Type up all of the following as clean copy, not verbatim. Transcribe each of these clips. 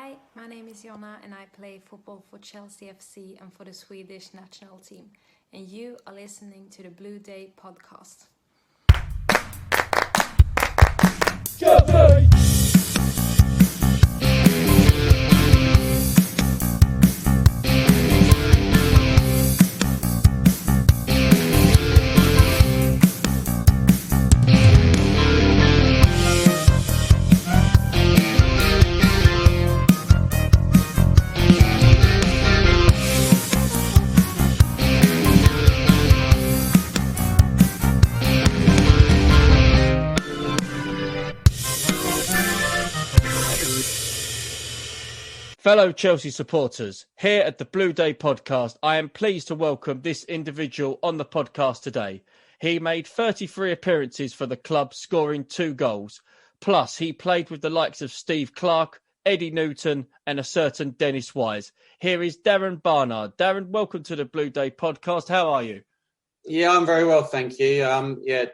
Hi, my name is Jonna and I play football for Chelsea FC and for the Swedish national team. And you are listening to the Blue Day podcast. Fellow Chelsea supporters, here at the Blue Day podcast, I am pleased to welcome this individual on the podcast today. He made 33 appearances for the club, scoring 2 goals. Plus, he played with the likes of Steve Clarke, Eddie Newton and a certain Dennis Wise. Here is Darren Barnard. Darren, welcome to the Blue Day podcast. How are you? Yeah, I'm very well, thank you.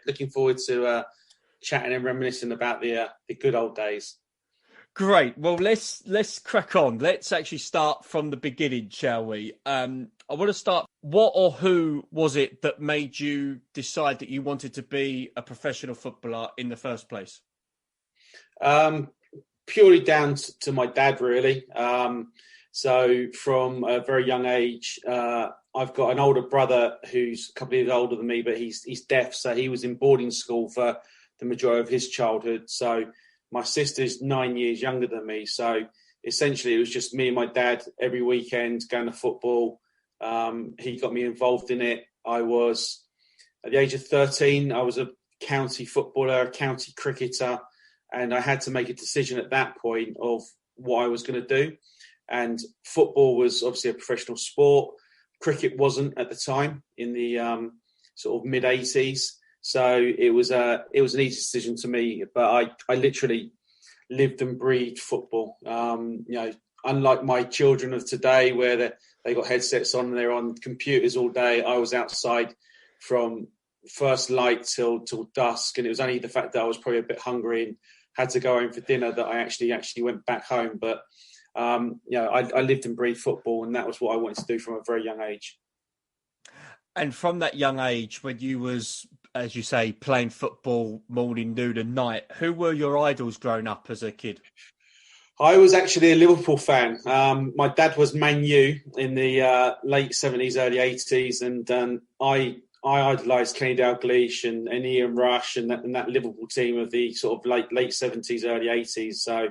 Looking forward to chatting and reminiscing about the good old days. Great. Well, let's crack on. Let's actually start from the beginning, shall we? I want to start. What or who was it that made you decide that you wanted to be a professional footballer in the first place? Purely down to my dad, really. So from a very young age, I've got an older brother who's a couple of years older than me, but he's deaf. So he was in boarding school for the majority of his childhood. So my sister's 9 years younger than me. So essentially it was just me and my dad every weekend going to football. He got me involved in it. I was, at the age of 13, I was a county footballer, a county cricketer, and I had to make a decision at that point of what I was going to do. And football was obviously a professional sport. Cricket wasn't at the time in the sort of mid-80s. So it was an easy decision to me, but I literally lived and breathed football. Unlike my children of today, where they got headsets on and they're on computers all day, I was outside from first light till dusk, and it was only the fact that I was probably a bit hungry and had to go home for dinner that I actually went back home. But I lived and breathed football, and that was what I wanted to do from a very young age. And from that young age, when you was, as you say, playing football morning, noon and night, who were your idols growing up as a kid? I was actually a Liverpool fan. My dad was Man U in the late 70s, early 80s, and I idolised Kenny Dalglish and Ian Rush and that Liverpool team of the sort of late 70s, early 80s. So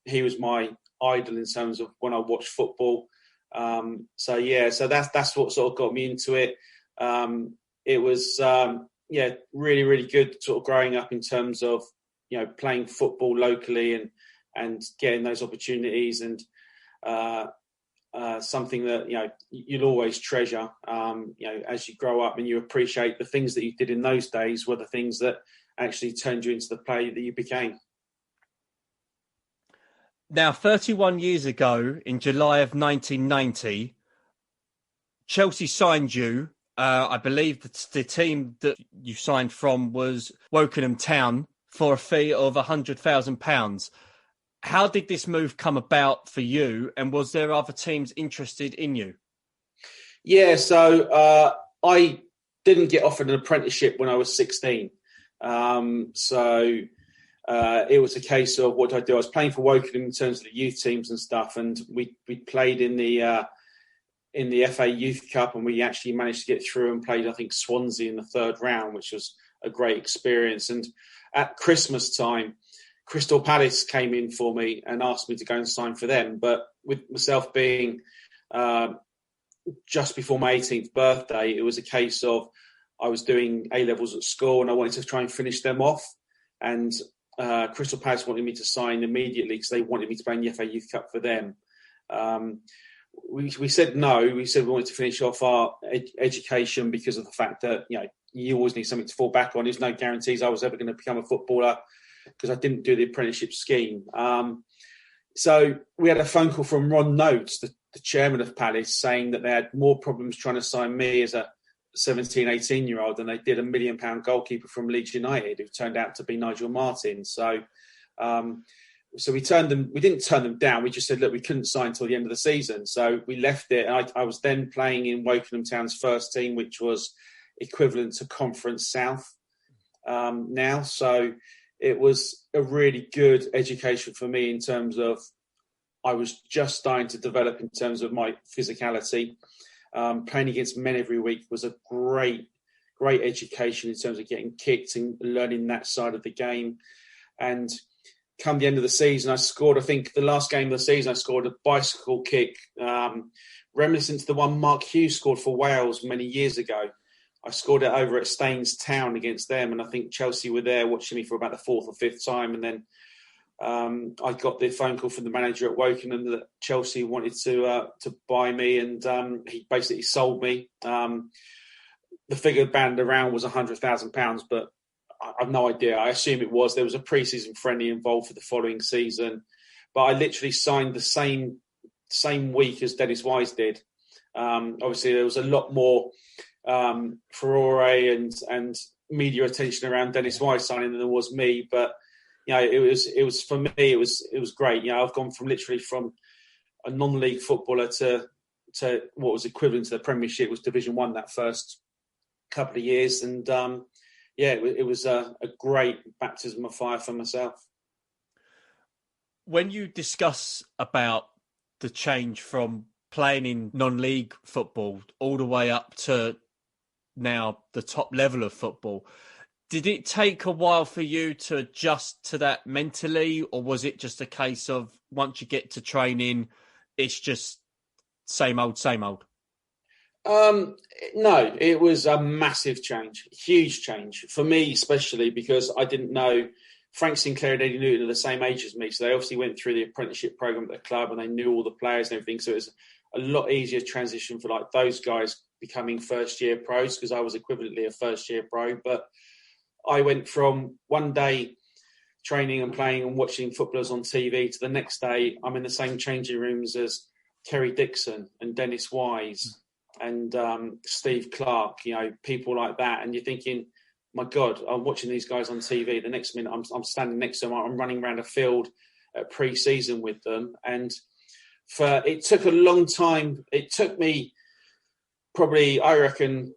he was my idol in terms of when I watched football. So that's what sort of got me into it. It was really, really good sort of growing up in terms of playing football locally and getting those opportunities, and something that you'll always treasure as you grow up, and you appreciate the things that you did in those days were the things that actually turned you into the player that you became. Now, 31 years ago, in July of 1990, Chelsea signed you. I believe that the team that you signed from was Wokingham Town for a fee of £100,000. How did this move come about for you, and was there other teams interested in you? Yeah, so I didn't get offered an apprenticeship when I was 16. It was a case of what did I do? I was playing for Wokingham in terms of the youth teams and stuff, and we played in the FA Youth Cup, and we actually managed to get through and played, I think, Swansea in the third round, which was a great experience. And at Christmas time, Crystal Palace came in for me and asked me to go and sign for them. But with myself being just before my 18th birthday, it was a case of I was doing A-levels at school and I wanted to try and finish them off. And Crystal Palace wanted me to sign immediately because they wanted me to play in the FA Youth Cup for them. We said no. We said we wanted to finish off our education because of the fact that you always need something to fall back on. There's no guarantees I was ever going to become a footballer because I didn't do the apprenticeship scheme. So we had a phone call from Ron Notes, the chairman of Palace, saying that they had more problems trying to sign me as a 17, 18-year-old than they did a £1 million goalkeeper from Leeds United, who turned out to be Nigel Martin. So so we didn't turn them down. We just said, look, we couldn't sign until the end of the season. So we left it. And I was then playing in Wokingham Town's first team, which was equivalent to Conference South now. So it was a really good education for me in terms of I was just starting to develop in terms of my physicality. Playing against men every week was a great education in terms of getting kicked and learning that side of the game. And come the end of the season, I scored, I think the last game of the season, I scored a bicycle kick, reminiscent to the one Mark Hughes scored for Wales many years ago. I scored it over at Staines Town against them, and I think Chelsea were there watching me for about the fourth or fifth time. And then I got the phone call from the manager at Wokingham that Chelsea wanted to buy me, and he basically sold me. The figure banded around was £100,000, but I have no idea. I assume it was. There was a pre-season friendly involved for the following season, but I literally signed the same week as Dennis Wise did. Obviously, there was a lot more furore and media attention around Dennis Wise signing than there was me, but you know, it was for me. It was great. You know, I've gone from a non-league footballer to what was equivalent to the Premiership, was Division 1 that first couple of years, and it was a great baptism of fire for myself. When you discuss about the change from playing in non-league football all the way up to now the top level of football, did it take a while for you to adjust to that mentally, or was it just a case of once you get to training, it's just same old, same old? No, it was a massive change, huge change for me, especially because I didn't know Frank Sinclair and Eddie Newton are the same age as me. So they obviously went through the apprenticeship program at the club and they knew all the players and everything. So it was a lot easier transition for like those guys becoming first year pros, because I was equivalently a first year pro. But I went from one day training and playing and watching footballers on TV to the next day I'm in the same changing rooms as Terry Dixon and Dennis Wise and Steve Clark, you know, people like that. And you're thinking, my God, I'm watching these guys on TV. The next minute I'm standing next to them. I'm running around a field at pre-season with them. And it took a long time. It took me probably, I reckon,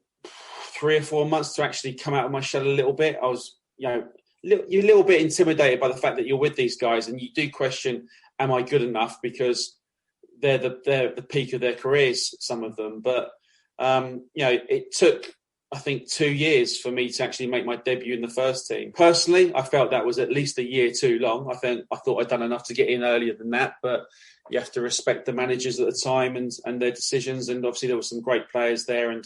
3 or 4 months to actually come out of my shell a little bit. I was, you know, you're a little bit intimidated by the fact that you're with these guys, and you do question, am I good enough? Because they're the peak of their careers, some of them. But, you know, it took, I think, 2 years for me to actually make my debut in the first team. Personally, I felt that was at least a year too long. I thought I'd done enough to get in earlier than that, but you have to respect the managers at the time and their decisions. And obviously there were some great players there, and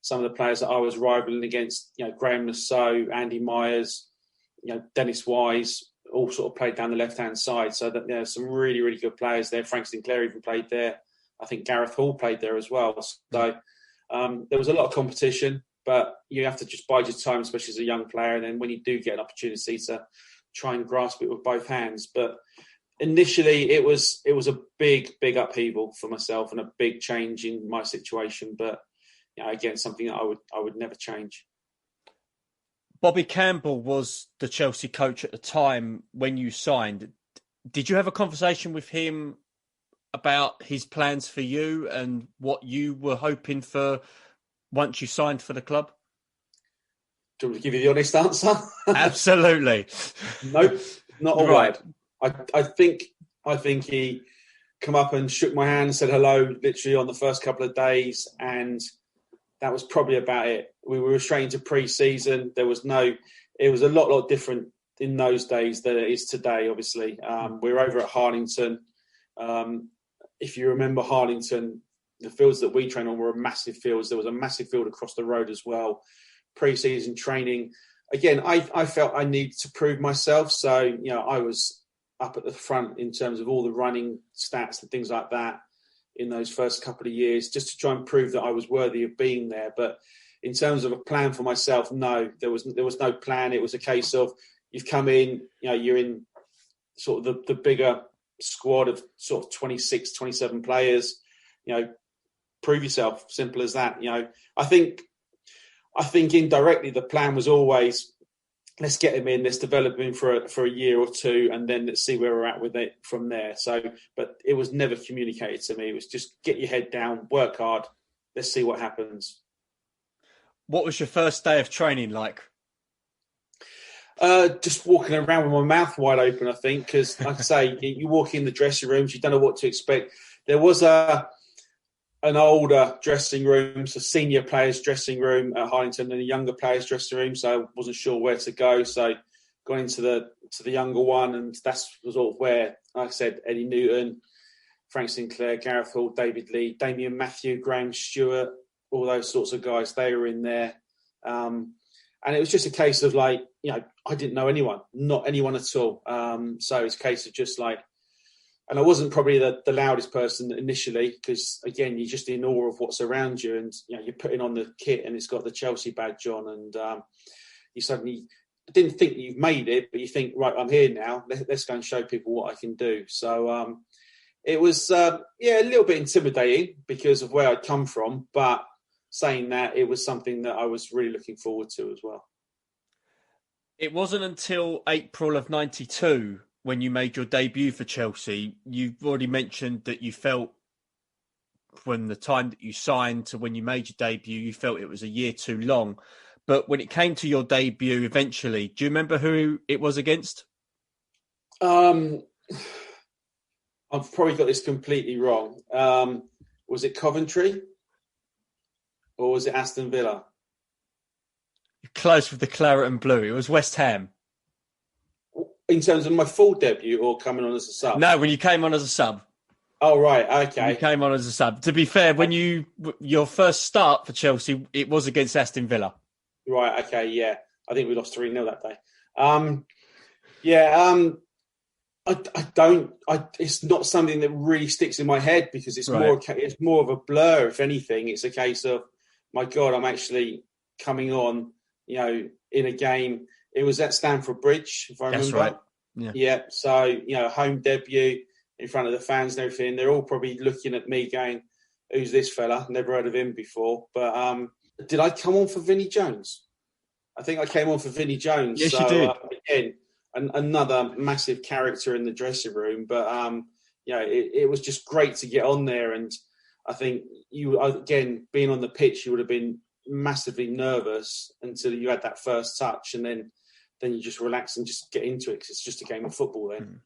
some of the players that I was rivaling against, you know, Graham Nassau, Andy Myers, you know, Dennis Wise, all sort of played down the left-hand side. So that there's some really, really good players there. Frank Sinclair even played there. I think Gareth Hall played there as well. So there was a lot of competition, but you have to just bide your time, especially as a young player. And then when you do get an opportunity, to try and grasp it with both hands. But initially it was a big upheaval for myself and a big change in my situation. But you know, again, something that I would never change. Bobby Campbell was the Chelsea coach at the time when you signed. Did you have a conversation with him about his plans for you and what you were hoping for once you signed for the club? Do you want me to give you the honest answer? Absolutely. Nope, not a Right. word. I think he come up and shook my hand and said hello literally on the first couple of days, and that was probably about it. We were straight into pre-season. It was a lot different in those days than it is today, obviously. We were over at Harlington. If you remember Harlington, the fields that we trained on were massive fields. There was a massive field across the road as well. Pre-season training. Again, I felt I needed to prove myself. So, you know, I was up at the front in terms of all the running stats and things like that in those first couple of years, just to try and prove that I was worthy of being there. But in terms of a plan for myself, no, there was no plan. It was a case of you've come in, you know, you're in sort of the bigger squad of sort of 26, 27 players, you know, prove yourself. Simple as that. You know, I think indirectly the plan was always let's get him in, let's develop him for a year or two, and then let's see where we're at with it from there. So, but it was never communicated to me. It was just get your head down, work hard, let's see what happens. What was your first day of training like? Just walking around with my mouth wide open, I think, because like I say, you walk in the dressing rooms, you don't know what to expect. There was an older dressing room, so senior players' dressing room at Harlington, and a younger players' dressing room. So I wasn't sure where to go. So got into the younger one, and that's sort of where, like I said, Eddie Newton, Frank Sinclair, Gareth Hall, David Lee, Damien Matthew, Graham Stewart, all those sorts of guys. They were in there, and it was just a case of like, I didn't know anyone, not anyone at all. So it's a case of just like. And I wasn't probably the loudest person initially because, again, you're just in awe of what's around you. And, you're putting on the kit and it's got the Chelsea badge on. And you suddenly didn't think you've made it, but you think, right, I'm here now. Let's go and show people what I can do. So it was, a little bit intimidating because of where I'd come from. But saying that, it was something that I was really looking forward to as well. It wasn't until April of 92 when you made your debut for Chelsea. You've already mentioned that you felt from the time that you signed to when you made your debut, you felt it was a year too long. But when it came to your debut eventually, do you remember who it was against? I've probably got this completely wrong. Was it Coventry? Or was it Aston Villa? You're close with the claret and blue. It was West Ham. In terms of my full debut or coming on as a sub? No, when you came on as a sub. Oh, right. Okay. You came on as a sub. To be fair, when your first start for Chelsea, it was against Aston Villa. Right. Okay. Yeah. I think we lost 3-0 that day. It's not something that really sticks in my head because it's more of a blur. If anything, it's a case of, my God, I'm actually coming on, in a game. It was at Stamford Bridge, if I remember. That's right. Yeah. So, home debut in front of the fans and everything. They're all probably looking at me going, who's this fella? Never heard of him before. But did I come on for Vinnie Jones? I think I came on for Vinnie Jones. Yes, you did. Again, another massive character in the dressing room. But, it was just great to get on there. And I think again, being on the pitch, you would have been massively nervous until you had that first touch. And then you just relax and just get into it because it's just a game of football then.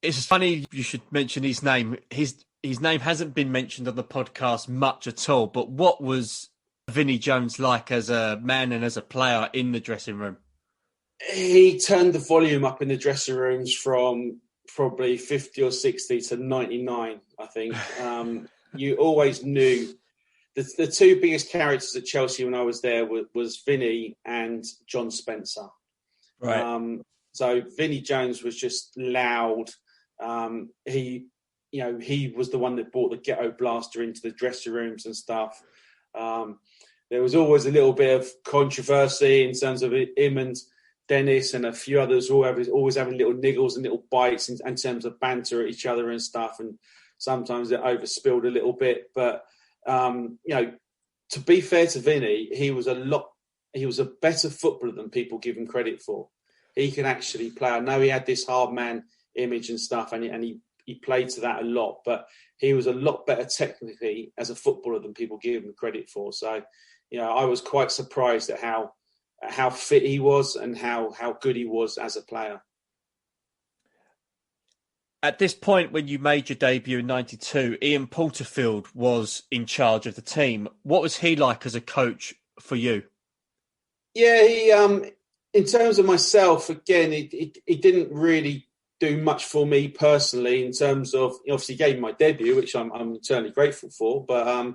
It's funny you should mention his name. His name hasn't been mentioned on the podcast much at all, but what was Vinnie Jones like as a man and as a player in the dressing room? He turned the volume up in the dressing rooms from probably 50 or 60 to 99, I think. You always knew the two biggest characters at Chelsea when I was there was Vinnie and John Spencer. Right. So Vinnie Jones was just loud. He was the one that brought the ghetto blaster into the dressing rooms and stuff. There was always a little bit of controversy in terms of him and Dennis and a few others always having little niggles and little bites in terms of banter at each other and stuff. And sometimes it overspilled a little bit. But, to be fair to Vinnie, he was a better footballer than people give him credit for. He can actually play. I know he had this hard man image and stuff, and he played to that a lot, but he was a lot better technically as a footballer than people give him credit for. So, I was quite surprised at how fit he was and how good he was as a player. At this point, when you made your debut in 92, Ian Porterfield was in charge of the team. What was he like as a coach for you? Yeah, he, in terms of myself, again, he didn't really do much for me personally in terms of, obviously he gave me my debut, which I'm eternally grateful for, but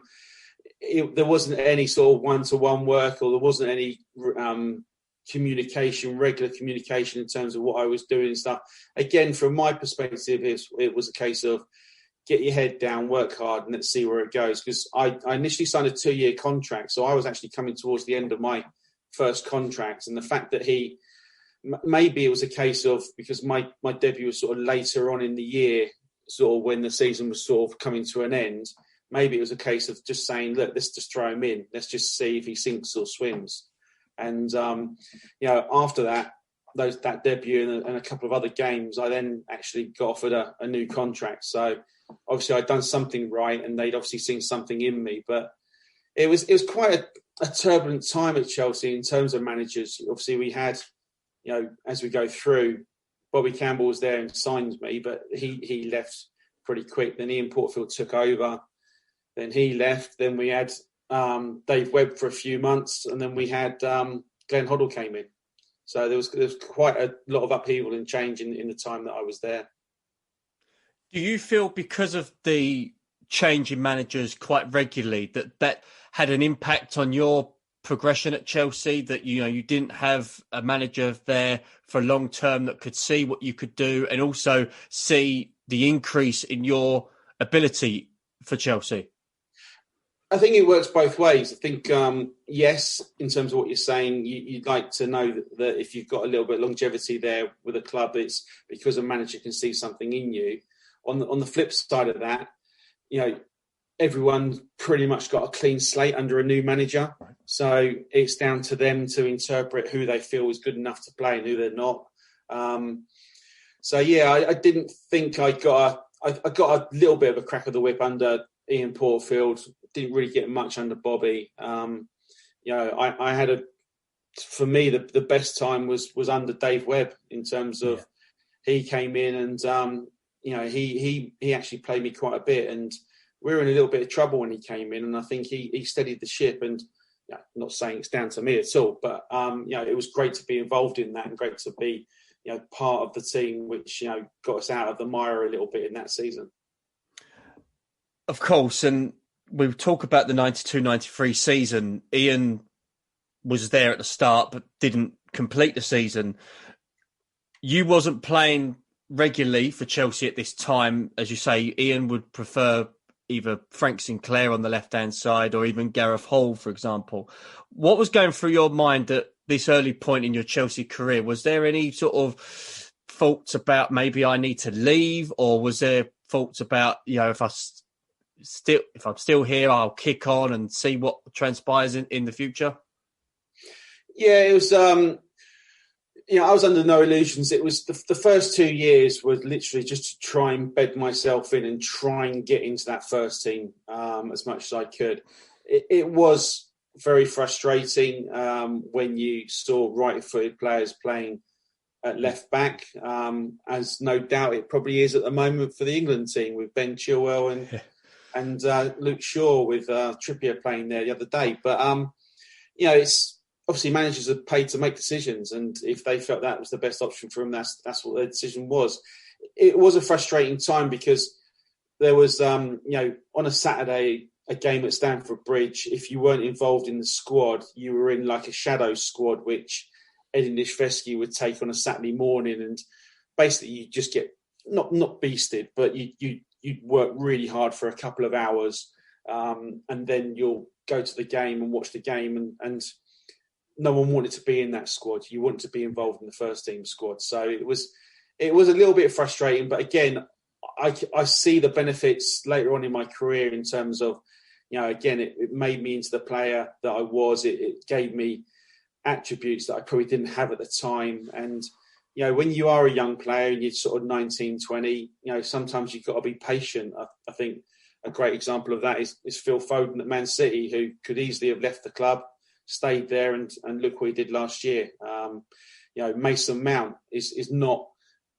there wasn't any sort of one-to-one work, or there wasn't any regular communication in terms of what I was doing and stuff. Again, from my perspective, it was a case of get your head down, work hard, and let's see where it goes. Because I initially signed a 2-year contract, so I was actually coming towards the end of my first contract. And the fact that maybe it was a case of, because my debut was sort of later on in the year, sort of when the season was sort of coming to an end, maybe it was a case of just saying, look, let's just throw him in. Let's just see if he sinks or swims. And, after that, that debut and a couple of other games, I then actually got offered a new contract. So obviously I'd done something right, and they'd obviously seen something in me. But it was quite a turbulent time at Chelsea in terms of managers. Obviously we had, as we go through, Bobby Campbell was there and signed me, but he left pretty quick. Then Ian Porterfield took over. Then he left. Then we had Dave Webb for a few months, and then we had Glenn Hoddle came in. So there was quite a lot of upheaval and change in the time that I was there. Do you feel because of the change in managers quite regularly that had an impact on your progression at Chelsea, that you didn't have a manager there for long term that could see what you could do and also see the increase in your ability for Chelsea? I think it works both ways. I think, yes, in terms of what you're saying, you'd like to know that if you've got a little bit of longevity there with a club, it's because a manager can see something in you. On the flip side of that, everyone pretty much got a clean slate under a new manager. Right. So it's down to them to interpret who they feel is good enough to play and who they're not. I didn't think I got a little bit of a crack of the whip under Ian Porterfield. Didn't really get much under Bobby. I had for me, the best time was under Dave Webb in terms of he came in and, he actually played me quite a bit, and we were in a little bit of trouble when he came in, and I think he steadied the ship. And not saying it's down to me at all, but it was great to be involved in that and great to be part of the team which got us out of the mire a little bit in that season. Of course, and we talk about the 92-93 season. Ian was there at the start but didn't complete the season. You wasn't playing regularly for Chelsea at this time. As you say, Ian would prefer either Frank Sinclair on the left-hand side or even Gareth Hall, for example. What was going through your mind at this early point in your Chelsea career? Was there any sort of thoughts about maybe I need to leave, or was there thoughts about, if I'm still here, I'll kick on and see what transpires in the future? Yeah, it was, I was under no illusions. It was the first 2 years were literally just to try and bed myself in and try and get into that first team as much as I could. It was very frustrating when you saw right-footed players playing at left back, as no doubt it probably is at the moment for the England team with Ben Chilwell and Luke Shaw with Trippier playing there the other day. But, it's obviously managers are paid to make decisions, and if they felt that was the best option for them, that's what their decision was. It was a frustrating time because there was, on a Saturday, a game at Stamford Bridge. If you weren't involved in the squad, you were in like a shadow squad, which Eddie Nishvesky would take on a Saturday morning, and basically you just get not beasted, but you'd work really hard for a couple of hours, and then you'll go to the game and watch the game, and no one wanted to be in that squad. You wanted to be involved in the first team squad. So it was a little bit frustrating, but again, I see the benefits later on in my career in terms of, again, it made me into the player that I was. It gave me attributes that I probably didn't have at the time. And, when you are a young player and you're sort of 19, 20, sometimes you've got to be patient. I think a great example of that is Phil Foden at Man City, who could easily have left the club, stayed there, and look what he did last year. Mason Mount is not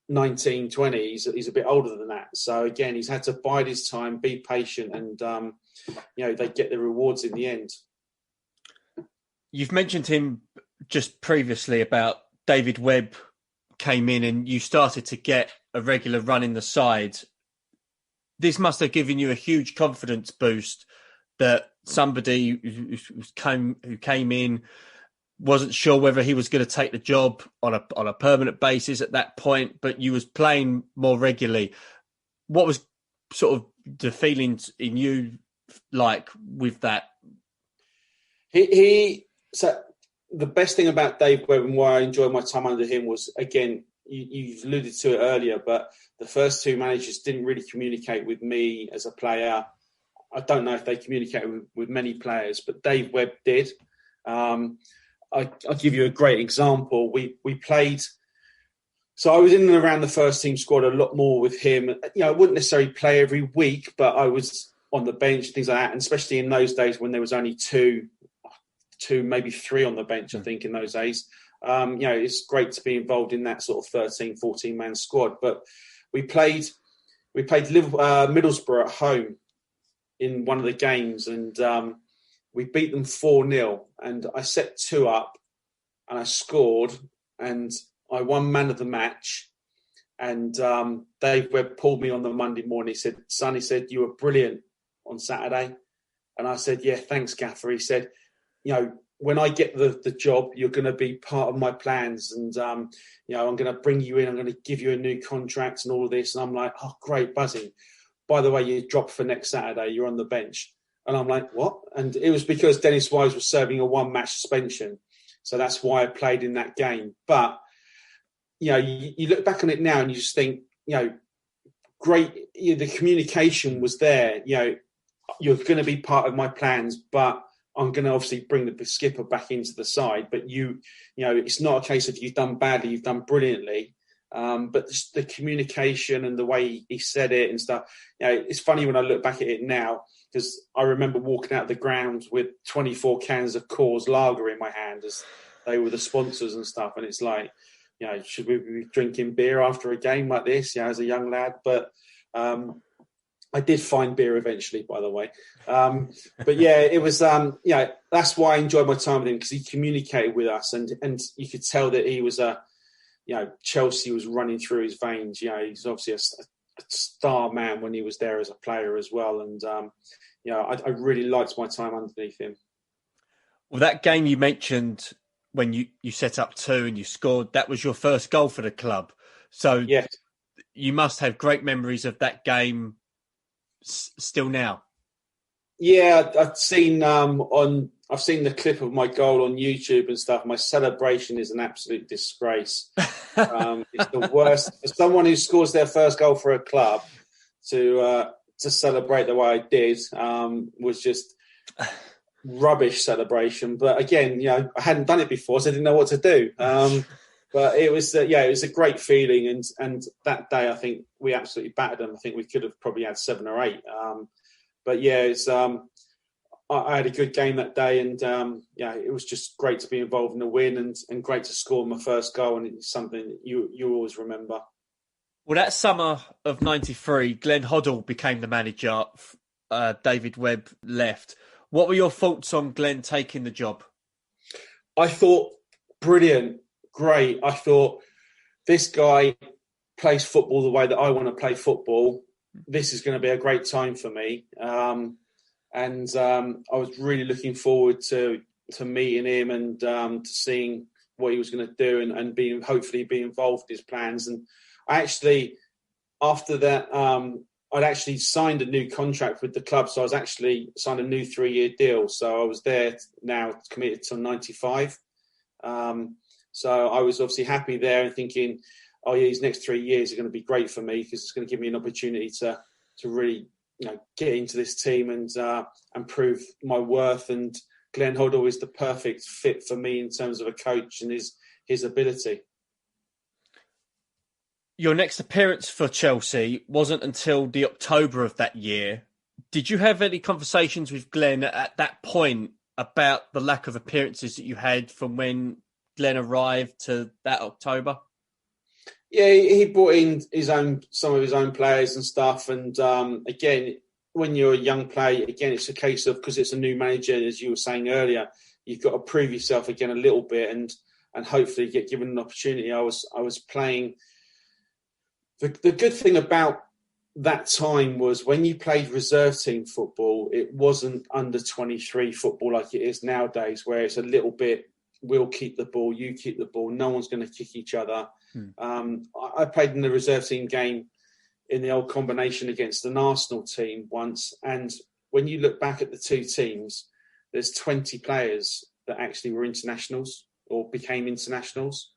19, 20. He's a bit older than that. So again, he's had to bide his time, be patient, and they get the rewards in the end. You've mentioned him just previously about David Webb came in and you started to get a regular run in the side. This must have given you a huge confidence boost that somebody who came in wasn't sure whether he was going to take the job on a permanent basis at that point, but you was playing more regularly. What was sort of the feelings in you like with that? So the best thing about Dave Webb and why I enjoyed my time under him was, again, you've alluded to it earlier, but the first two managers didn't really communicate with me as a player. I don't know if they communicated with many players, but Dave Webb did. I'll give you a great example. We played So I was in and around the first team squad a lot more with him. I wouldn't necessarily play every week, but I was on the bench, things like that. And especially in those days when there was only two, maybe three on the bench, I think, in those days. It's great to be involved in that sort of 13, 14-man squad. But we played Middlesbrough at home in one of the games, and we beat them 4-0. And I set 2 up, and I scored, and I won man of the match. And Dave Webb pulled me on the Monday morning. He said, "Son," he said, "you were brilliant on Saturday." And I said, "Yeah, thanks, Gaffer." He said, "When I get the job, you're going to be part of my plans. And, I'm going to bring you in. I'm going to give you a new contract and all of this." And I'm like, "Oh, great, buzzing. By the way, you dropped for next Saturday. You're on the bench." And I'm like, "What?" And it was because Dennis Wise was serving a 1-match suspension. So that's why I played in that game. But, you look back on it now and you just think, great. The communication was there. You're going to be part of my plans, but I'm going to obviously bring the skipper back into the side. But it's not a case of you've done badly, you've done brilliantly. But the communication and the way he said it and stuff, it's funny when I look back at it now, because I remember walking out of the ground with 24 cans of Coors Lager in my hand as they were the sponsors and stuff. And it's like, should we be drinking beer after a game like this, as a young lad? But I did find beer eventually, by the way. But yeah, it was, that's why I enjoyed my time with him, because he communicated with us and you could tell that he was Chelsea was running through his veins. He's obviously a star man when he was there as a player as well. And, I really liked my time underneath him. Well, that game you mentioned when you set up 2 and you scored, that was your first goal for the club. So yes, you must have great memories of that game still now. Yeah, I've seen the clip of my goal on YouTube and stuff. My celebration is an absolute disgrace. It's the worst for someone who scores their first goal for a club to celebrate the way I did. Was just rubbish celebration. But again, I hadn't done it before, so I didn't know what to do. But it was it was a great feeling, and that day I think we absolutely battered them. I think we could have probably had 7 or 8. But yeah, it's I had a good game that day, and it was just great to be involved in the win and great to score my first goal, and it's something that you always remember. Well, that summer of '93, Glenn Hoddle became the manager. David Webb left. What were your thoughts on Glenn taking the job? I thought brilliant, great. I thought this guy plays football the way that I want to play football. This is going to be a great time for me. And I was really looking forward to meeting him and to seeing what he was going to do and hopefully be involved in his plans. And I actually, after that, I'd actually signed a new contract with the club. So I was actually signed a new 3-year deal. So I was there now committed till 95. So I was obviously happy there and thinking, oh yeah, these next 3 years are going to be great for me because it's going to give me an opportunity to really, get into this team and prove my worth. And Glenn Hoddle is the perfect fit for me in terms of a coach and his ability. Your next appearance for Chelsea wasn't until the October of that year. Did you have any conversations with Glenn at that point about the lack of appearances that you had from when Glenn arrived to that October? Yeah, he brought in some of his own players and stuff. And again, when you're a young player, again, it's a case of, because it's a new manager, as you were saying earlier, you've got to prove yourself again a little bit and hopefully get given an opportunity. I was playing. The good thing about that time was when you played reserve team football, it wasn't under 23 football like it is nowadays, where it's a little bit, we'll keep the ball, you keep the ball, no one's going to kick each other. I played in the reserve team game in the old combination against an Arsenal team once, and when you look back at the two teams, there's 20 players that actually were internationals or became internationals.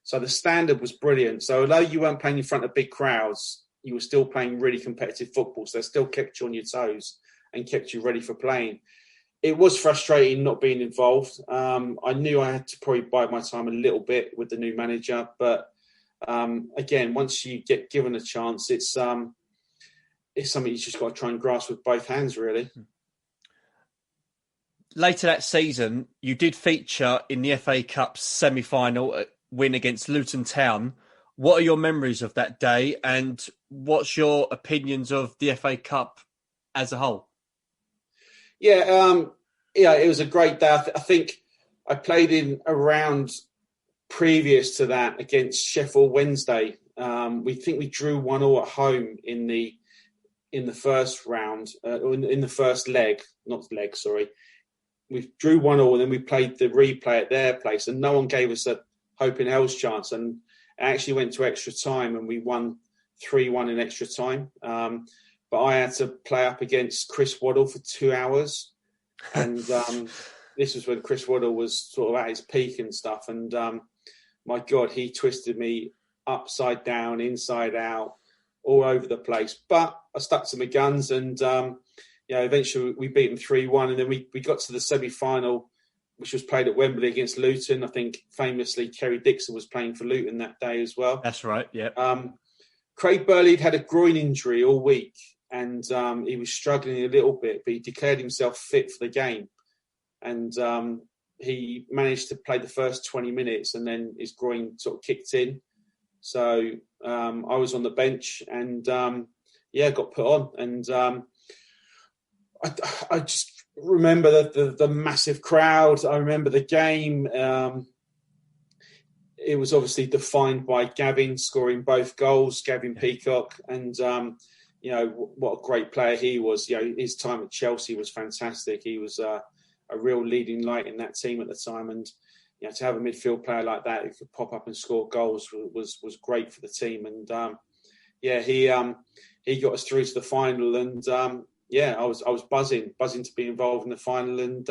So the standard was brilliant. So although you weren't playing in front of big crowds, you were still playing really competitive football. So they still kept you on your toes and kept you ready for playing. It was frustrating not being involved. I knew I had to probably bide my time a little bit with the new manager, but again, once you get given a chance, it's something you just got to try and grasp with both hands, really. Later that season, you did feature in the FA Cup semi-final win against Luton Town. What are your memories of that day, and what's your opinions of the FA Cup as a whole? Yeah, it was a great day. I think I played in a round previous to that against Sheffield Wednesday. We drew 1-1 at home in the first round, in the first leg, sorry. We drew 1-1 and then we played the replay at their place, and no one gave us a hope in hell's chance. And it actually went to extra time and we won 3-1 in extra time. But I had to play up against Chris Waddle for 2 hours. And this was when Chris Waddle was sort of at his peak and stuff. And my God, he twisted me upside down, inside out, all over the place. But I stuck to my guns and, eventually we beat them 3-1. And then we got to the semi-final, which was played at Wembley against Luton. I think famously Kerry Dixon was playing for Luton that day as well. That's right, yeah. Craig Burley had a groin injury all week and he was struggling a little bit, but he declared himself fit for the game. And he managed to play the first 20 minutes and then his groin sort of kicked in. So I was on the bench and, got put on. And I just remember the massive crowd. I remember the game. It was obviously defined by Gavin scoring both goals, Gavin Peacock. And, what a great player he was. His time at Chelsea was fantastic. He was a real leading light in that team at the time. And, to have a midfield player like that who could pop up and score goals was great for the team. And, he got us through to the final. And, I was buzzing to be involved in the final, and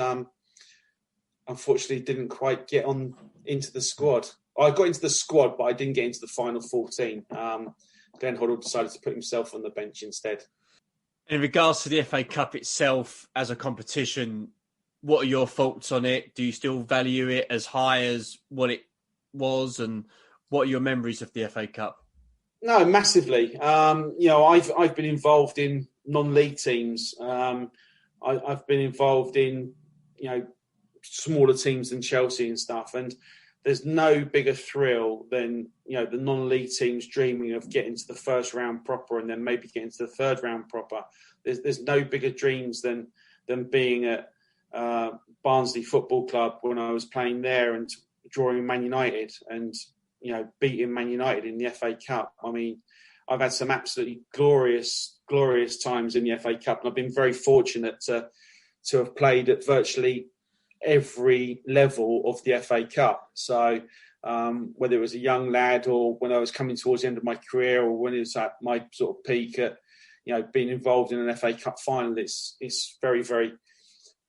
unfortunately didn't quite get on into the squad. I got into the squad, but I didn't get into the final 14. Glenn Hoddle decided to put himself on the bench instead. In regards to the FA Cup itself as a competition, what are your thoughts on it? Do you still value it as high as what it was, and what are your memories of the FA Cup? No, massively. I've been involved in non-league teams. I've been involved in, smaller teams than Chelsea and stuff. And there's no bigger thrill than, the non-league teams dreaming of getting to the first round proper and then maybe getting to the third round proper. There's no bigger dreams than being at Barnsley Football Club when I was playing there and drawing Man United and, beating Man United in the FA Cup. I mean, I've had some absolutely glorious times in the FA Cup, and I've been very fortunate to have played at virtually every level of the FA Cup. So whether it was a young lad or when I was coming towards the end of my career or when it was at my sort of peak at, being involved in an FA Cup final, it's very, very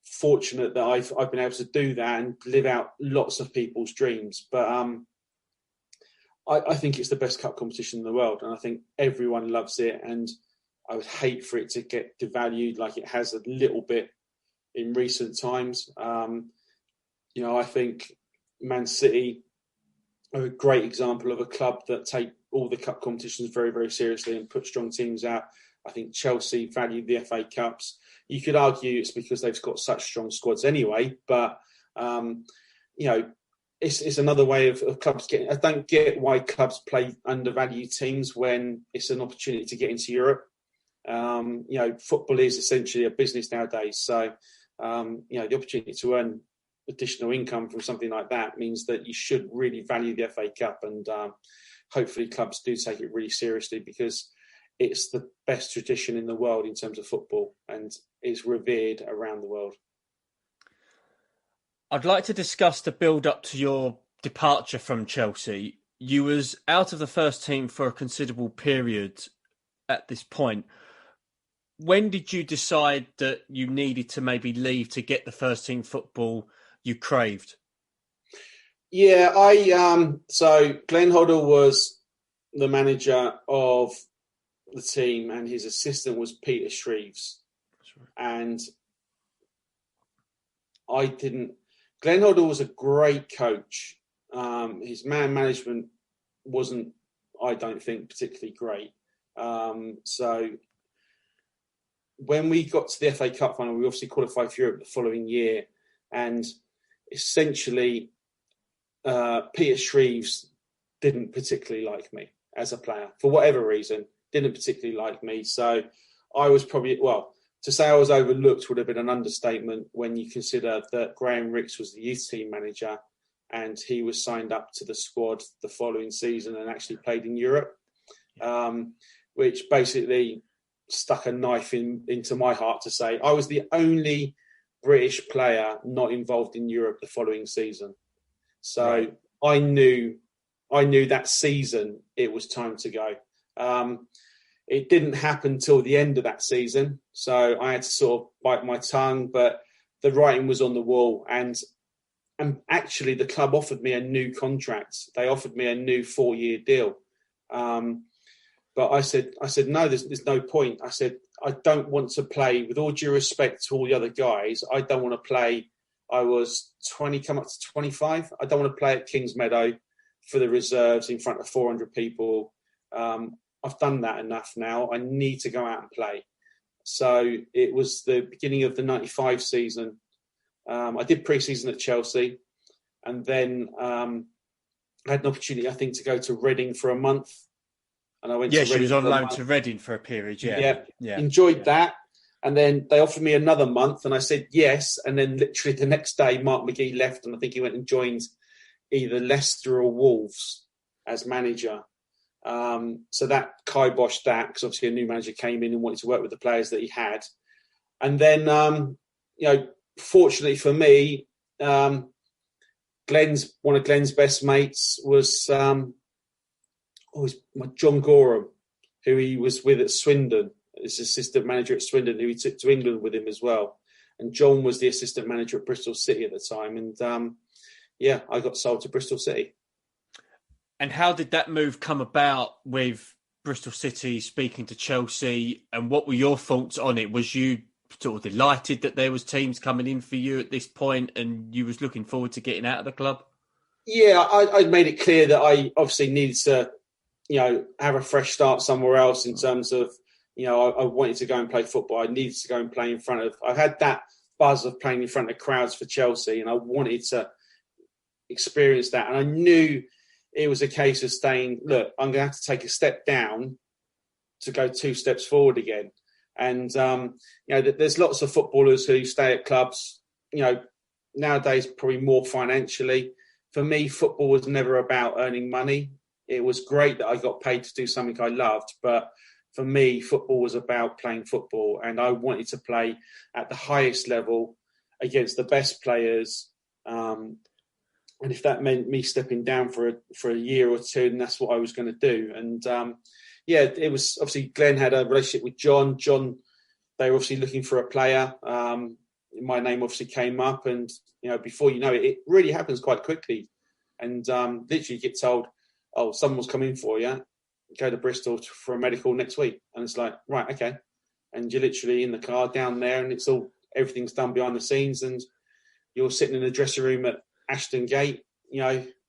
fortunate that I've been able to do that and live out lots of people's dreams. But I think it's the best cup competition in the world, and I think everyone loves it. And I would hate for it to get devalued like it has a little bit in recent times. I think Man City are a great example of a club that take all the cup competitions very, very seriously and put strong teams out. I think Chelsea value the FA Cups. You could argue it's because they've got such strong squads anyway, but it's another way of clubs getting. I don't get why clubs play undervalued teams when it's an opportunity to get into Europe. Football is essentially a business nowadays. So, the opportunity to earn additional income from something like that means that you should really value the FA Cup. And hopefully clubs do take it really seriously, because it's the best tradition in the world in terms of football, and it's revered around the world. I'd like to discuss the build-up to your departure from Chelsea. You was out of the first team for a considerable period at this point. When did you decide that you needed to maybe leave to get the first team football you craved? Yeah, so Glenn Hoddle was the manager of the team and his assistant was Peter Shreeves. And Glenn Hoddle was a great coach. His man management wasn't I don't think, particularly great. So when we got to the FA Cup final, we obviously qualified for Europe the following year. And essentially, Peter Shreves didn't particularly like me as a player. For whatever reason, didn't particularly like me. So I was probably, to say I was overlooked would have been an understatement when you consider that Graham Ricks was the youth team manager and he was signed up to the squad the following season and actually played in Europe, which basically stuck a knife into my heart to say I was the only British player not involved in Europe the following season. So right. I knew that season it was time to go. It didn't happen till the end of that season, so I had to sort of bite my tongue, but the writing was on the wall. And actually, the club offered me a new contract. They offered me a new 4-year deal. But I said, no, there's no point. I said, I don't want to play, with all due respect to all the other guys, I don't want to play. I was 20, come up to 25. I don't want to play at Kingsmeadow for the reserves in front of 400 people. I've done that enough now. I need to go out and play. So it was the beginning of the 95 season. I did pre-season at Chelsea, and then I had an opportunity, I think, to go to Reading for a month. And I went to Reading. She was on loan to Reading for a period, yeah. Enjoyed that. And then they offered me another month, and I said yes. And then literally the next day, Mark McGee left, and I think he went and joined either Leicester or Wolves as manager. So that kiboshed that, because obviously a new manager came in and wanted to work with the players that he had. And then, fortunately for me, one of Glenn's best mates was John Gorham, who he was with at Swindon, his assistant manager at Swindon, who he took to England with him as well. And John was the assistant manager at Bristol City at the time. And I got sold to Bristol City. And how did that move come about with Bristol City speaking to Chelsea? And what were your thoughts on it? Was you sort of delighted that there was teams coming in for you at this point and you was looking forward to getting out of the club? Yeah, I made it clear that I obviously needed to, have a fresh start somewhere else in terms of, I wanted to go and play football. I needed to go and play in front of, I had that buzz of playing in front of crowds for Chelsea, and I wanted to experience that. And I knew it was a case of saying, look, I'm going to have to take a step down to go 2 steps forward again. And, there's lots of footballers who stay at clubs, nowadays probably more financially. For me, football was never about earning money. It was great that I got paid to do something I loved, but for me, football was about playing football, and I wanted to play at the highest level against the best players. And if that meant me stepping down for a year or two, then that's what I was going to do. And it was obviously Glenn had a relationship with John. John, they were obviously looking for a player. My name obviously came up, and before you know it, it really happens quite quickly. And literally, you get told, "Oh, someone's coming for you. Go to Bristol for a medical next week." And it's like, right, okay. And you're literally in the car down there, and everything's done behind the scenes, and you're sitting in the dressing room at Ashton Gate,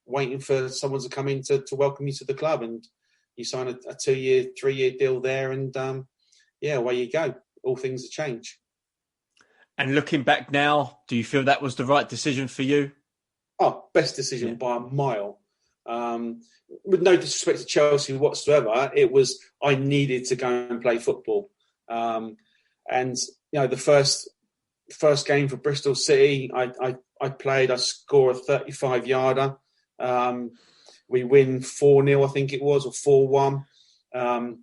waiting for someone to come in to welcome you to the club, and you sign a 2-year, 3-year deal there, and away you go. All things have changed. And looking back now, do you feel that was the right decision for you? Oh, best decision by a mile. With no disrespect to Chelsea whatsoever, it was I needed to go and play football. And the first game for Bristol City, I played. I score a 35-yarder. We win 4-0, I think it was, or 4-1.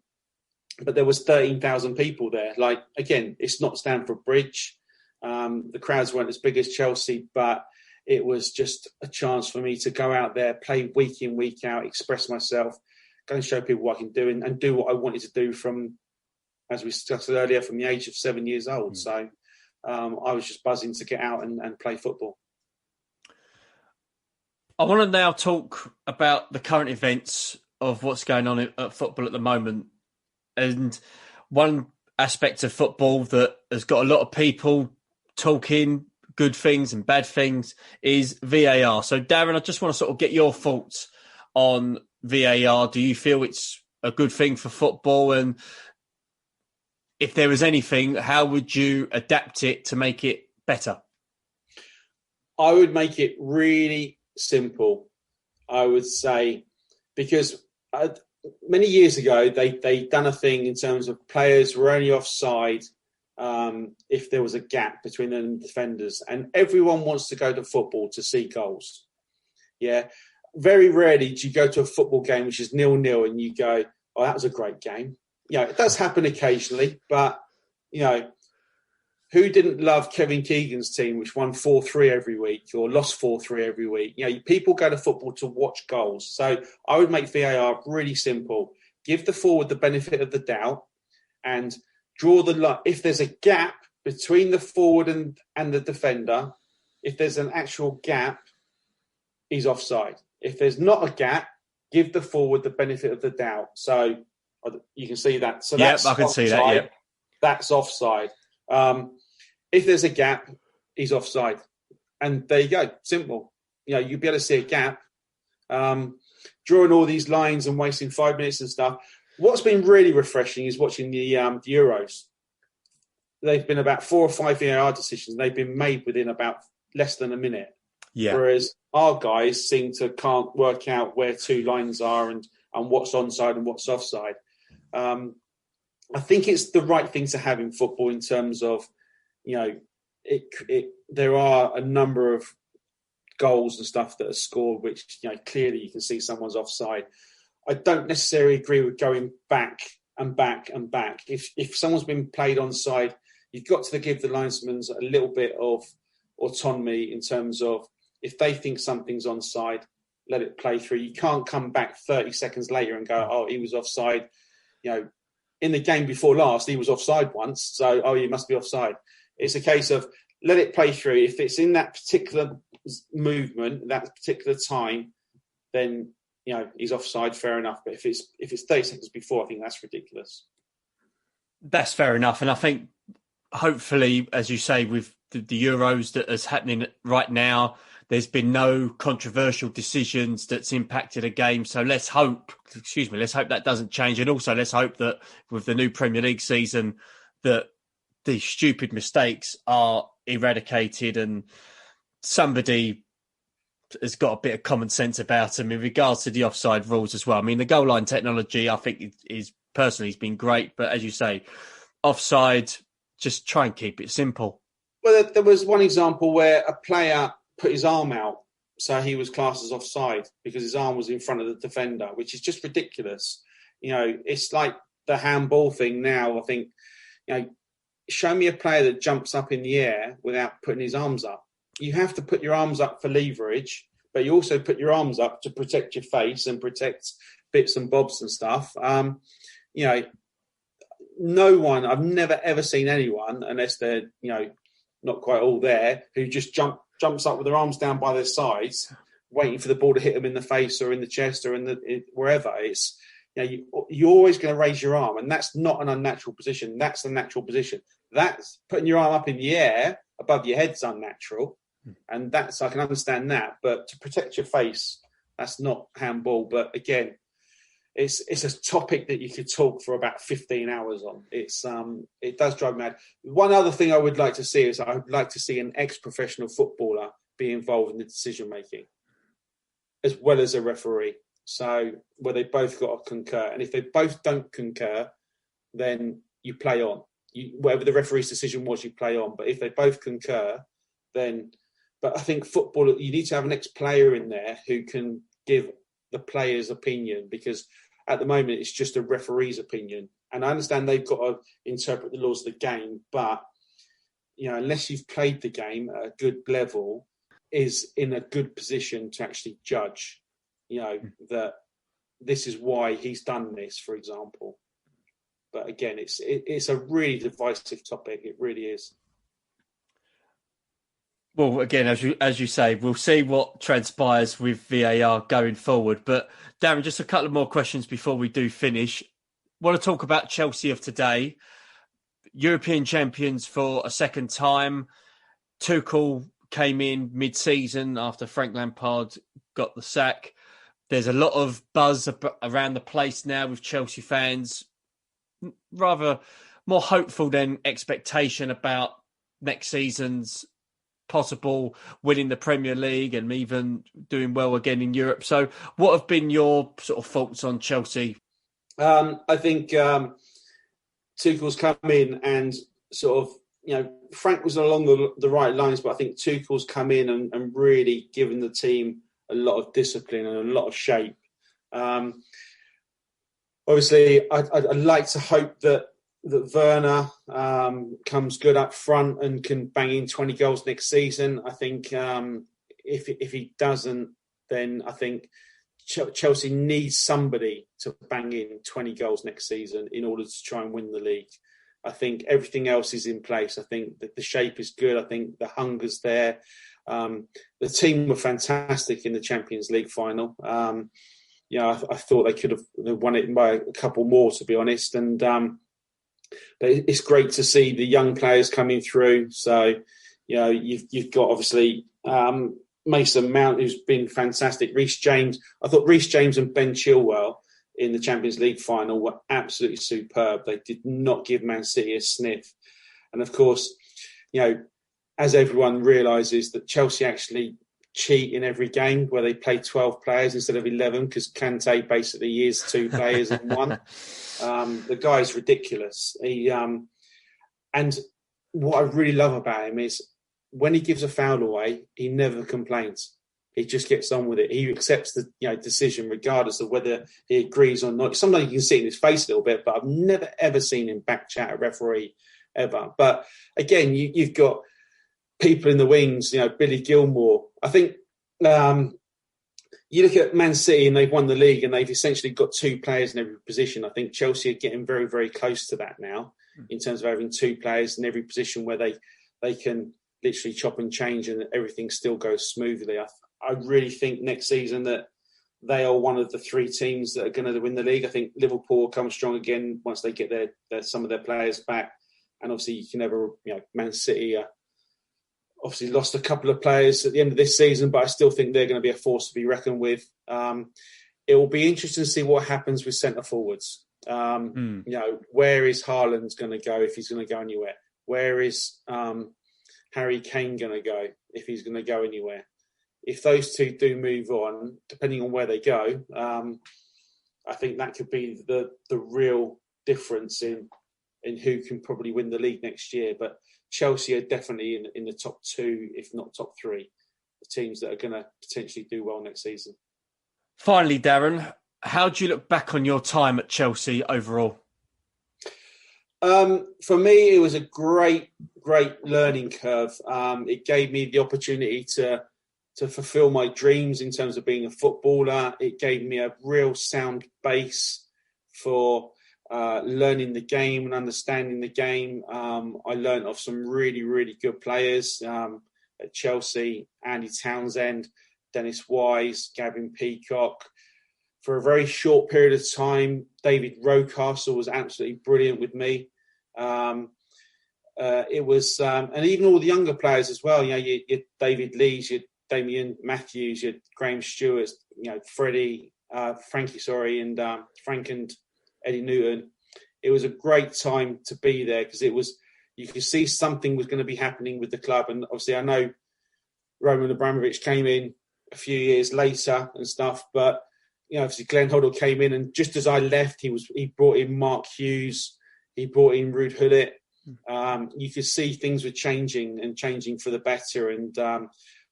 But there was 13,000 people there. Like, again, it's not Stamford Bridge. The crowds weren't as big as Chelsea, but it was just a chance for me to go out there, play week in, week out, express myself, go and show people what I can do, and do what I wanted to do from, as we discussed earlier, from the age of 7 years old. So I was just buzzing to get out and play football. I want to now talk about the current events of what's going on at football at the moment. And one aspect of football that has got a lot of people talking good things and bad things is VAR. So, Darren, I just want to sort of get your thoughts on VAR? Do you feel it's a good thing for football? And if there was anything, how would you adapt it to make it better? I would make it really simple. I would say, because many years ago, they done a thing in terms of players were only offside if there was a gap between them and defenders. And everyone wants to go to football to see goals. Yeah. Very rarely do you go to a football game which is 0-0 and you go, oh, that was a great game. It does happen occasionally, but, who didn't love Kevin Keegan's team, which won 4-3 every week or lost 4-3 every week? People go to football to watch goals. So I would make VAR really simple. Give the forward the benefit of the doubt and draw the line. If there's a gap between the forward and the defender, if there's an actual gap, he's offside. If there's not a gap, give the forward the benefit of the doubt. So you can see that. So that's I can offside. see that. Yep. That's offside. If there's a gap, he's offside. And there you go. Simple. You'll be able to see a gap. Drawing all these lines and wasting 5 minutes and stuff. What's been really refreshing is watching the Euros. They've been about 4 or 5 VAR decisions. They've been made within about less than a minute. Yeah. Whereas our guys can't work out where two lines are and what's onside and what's offside. I think it's the right thing to have in football in terms of, there are a number of goals and stuff that are scored, which, clearly you can see someone's offside. I don't necessarily agree with going back and back and back. If someone's been played onside, you've got to give the linesmen a little bit of autonomy in terms of if they think something's onside, let it play through. You can't come back 30 seconds later and go, oh, he was offside. In the game before last, he was offside once, so, oh, he must be offside. It's a case of let it play through. If it's in that particular movement, that particular time, then, he's offside, fair enough. But if it's 30 seconds before, I think that's ridiculous. That's fair enough. And I think hopefully, as you say, with the Euros that is happening right now, there's been no controversial decisions that's impacted a game. So let's hope that doesn't change. And also let's hope that with the new Premier League season, that these stupid mistakes are eradicated and somebody has got a bit of common sense about them in regards to the offside rules as well. I mean, the goal line technology, I think, is personally has been great. But as you say, offside, just try and keep it simple. Well, there was one example where a player put his arm out, so he was classed as offside because his arm was in front of the defender, which is just ridiculous. It's like the handball thing now. I think, show me a player that jumps up in the air without putting his arms up. You have to put your arms up for leverage, but you also put your arms up to protect your face and protect bits and bobs and stuff. No one, I've never ever seen anyone, unless they're, not quite all there, who just jumps up with their arms down by their sides, waiting for the ball to hit them in the face or in the chest or wherever. It's, you're always going to raise your arm, and that's not an unnatural position. That's the natural position. That's putting your arm up in the air above your head's unnatural, and I can understand that. But to protect your face, that's not handball. But again, it's a topic that you could talk for about 15 hours on. It does drive me mad. One other thing I would like to see is I would like to see an ex-professional footballer be involved in the decision making, as well as a referee. So where they both got to concur, and if they both don't concur, then you play on. Whatever the referee's decision was, you play on. But if they both concur, then. But I think football, you need to have an ex-player in there who can give the player's opinion, because at the moment it's just a referee's opinion. And I understand they've got to interpret the laws of the game, but unless you've played the game at a good level, is in a good position to actually judge, that this is why he's done this, for example. But again, it's a really divisive topic. It really is. Well, again, as you say, we'll see what transpires with VAR going forward. But Darren, just a couple of more questions before we do finish. Want to talk about Chelsea of today. European champions for a second time. Tuchel came in mid-season after Frank Lampard got the sack. There's a lot of buzz around the place now with Chelsea fans, rather more hopeful than expectation about next season's possible winning the Premier League and even doing well again in Europe. So what have been your sort of thoughts on Chelsea? I think Tuchel's come in and sort of, Frank was along the right lines, but I think Tuchel's come in and really given the team a lot of discipline and a lot of shape. Obviously, I'd like to hope that Werner comes good up front and can bang in 20 goals next season. I think if he doesn't, then I think Chelsea needs somebody to bang in 20 goals next season in order to try and win the league. I think everything else is in place. I think that the shape is good. I think the hunger's there. The team were fantastic in the Champions League final. I thought they could have won it by a couple more, to be honest. And but it's great to see the young players coming through. So, you've got obviously Mason Mount, who's been fantastic. Reece James. I thought Reece James and Ben Chilwell in the Champions League final were absolutely superb. They did not give Man City a sniff. And of course, as everyone realises, that Chelsea actually cheat in every game where they play 12 players instead of 11 because Kante basically is 2 players in one. The guy's ridiculous. And what I really love about him is when he gives a foul away, he never complains. He just gets on with it. He accepts the decision regardless of whether he agrees or not. Sometimes you can see it in his face a little bit, but I've never, ever seen him backchat a referee ever. But again, you've got people in the wings, Billy Gilmore. I think you look at Man City and they've won the league and they've essentially got 2 players in every position. I think Chelsea are getting very, very close to that now in terms of having 2 players in every position where they can literally chop and change and everything still goes smoothly. I really think next season that they are one of the 3 teams that are going to win the league. I think Liverpool will come strong again once they get some of their players back. And obviously you can never, Man City obviously lost a couple of players at the end of this season, but I still think they're going to be a force to be reckoned with. It will be interesting to see what happens with centre forwards. Where is Haaland going to go if he's going to go anywhere? Where is Harry Kane going to go if he's going to go anywhere? If those 2 do move on, depending on where they go, I think that could be the real difference in who can probably win the league next year. But Chelsea are definitely in the top 2, if not top 3, the teams that are going to potentially do well next season. Finally, Darren, how do you look back on your time at Chelsea overall? For me, it was a great, great learning curve. It gave me the opportunity to fulfill my dreams in terms of being a footballer. It gave me a real sound base for learning the game and understanding the game. I learned of some really, really good players at Chelsea: Andy Townsend, Dennis Wise, Gavin Peacock. For a very short period of time, David Rocastle was absolutely brilliant with me. It was, and even all the younger players as well. You David Lees, you Damian Matthews, you Graham Stewart, Frankie, and Frank and Eddie Newton. It was a great time to be there because you could see something was going to be happening with the club. And obviously I know Roman Abramovich came in a few years later and stuff, but obviously Glenn Hoddle came in, and just as I left, he brought in Mark Hughes, he brought in Ruud Gullit. You could see things were changing for the better. And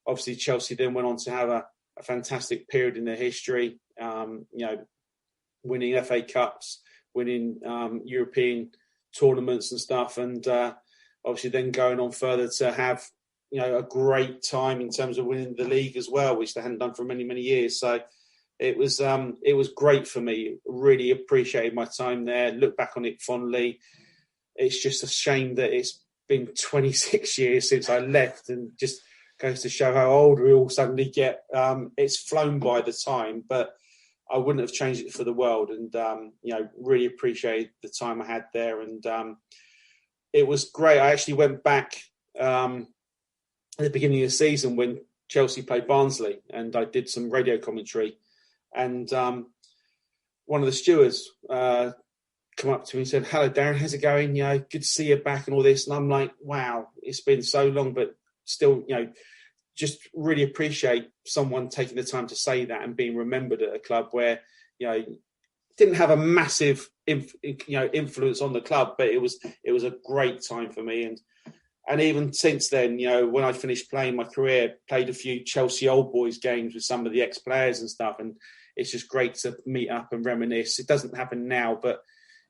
obviously Chelsea then went on to have a fantastic period in their history, winning FA Cups, winning European tournaments and stuff, and obviously then going on further to have a great time in terms of winning the league as well, which they hadn't done for many, many years. So it was great for me. Really appreciated my time there. Look back on it fondly. It's just a shame that it's been 26 years since I left, and just goes to show how old we all suddenly get. It's flown by the time, but I wouldn't have changed it for the world. And, really appreciate the time I had there. And it was great. I actually went back at the beginning of the season when Chelsea played Barnsley, and I did some radio commentary. And one of the stewards come up to me and said, "Hello, Darren, how's it going? Good to see you back and all this." And I'm like, wow, it's been so long, but still, just really appreciate someone taking the time to say that and being remembered at a club where, didn't have a massive, influence on the club, but it was a great time for me. And even since then, when I finished playing my career, played a few Chelsea old boys games with some of the ex-players and stuff. And it's just great to meet up and reminisce. It doesn't happen now, but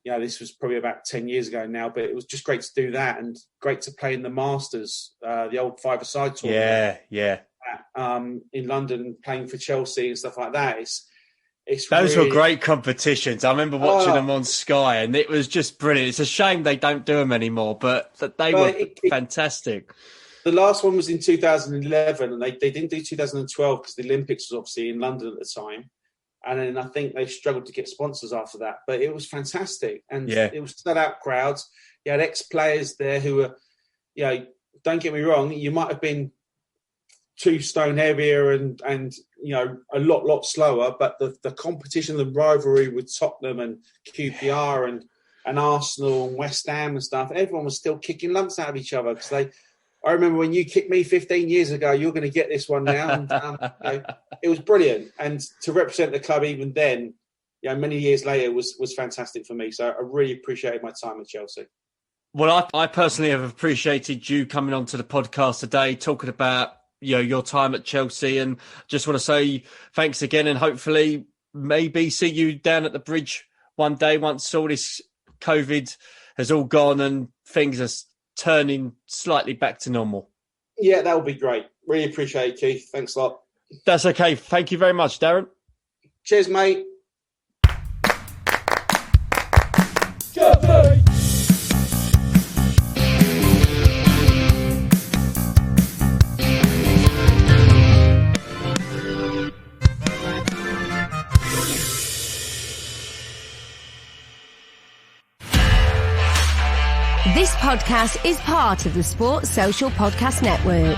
this was probably about 10 years ago now, but it was just great to do that and great to play in the Masters, the old five-a-side tournament. Yeah. In London, playing for Chelsea and stuff like that. Those were great competitions. I remember watching them on Sky, and it was just brilliant. It's a shame they don't do them anymore, but they were fantastic. The last one was in 2011, and they didn't do 2012 because the Olympics was obviously in London at the time. And then I think they struggled to get sponsors after that. But it was fantastic. And it was sellout crowds. You had ex-players there who were, don't get me wrong, you might have been 2 stone heavier and a lot slower. But the competition, the rivalry with Tottenham and QPR and Arsenal and West Ham and stuff, everyone was still kicking lumps out of each other because I remember when you kicked me 15 years ago, you're going to get this one now. And, it was brilliant. And to represent the club even then, many years later was fantastic for me. So I really appreciated my time with Chelsea. Well, I personally have appreciated you coming onto the podcast today, talking about your time at Chelsea, and just want to say thanks again, and hopefully maybe see you down at the bridge one day once all this COVID has all gone and things are turning slightly back to normal. Yeah, that would be great. Really appreciate it, Keith. Thanks a lot. That's okay. Thank you very much, Darren. Cheers, mate. This podcast is part of the Sports Social Podcast Network.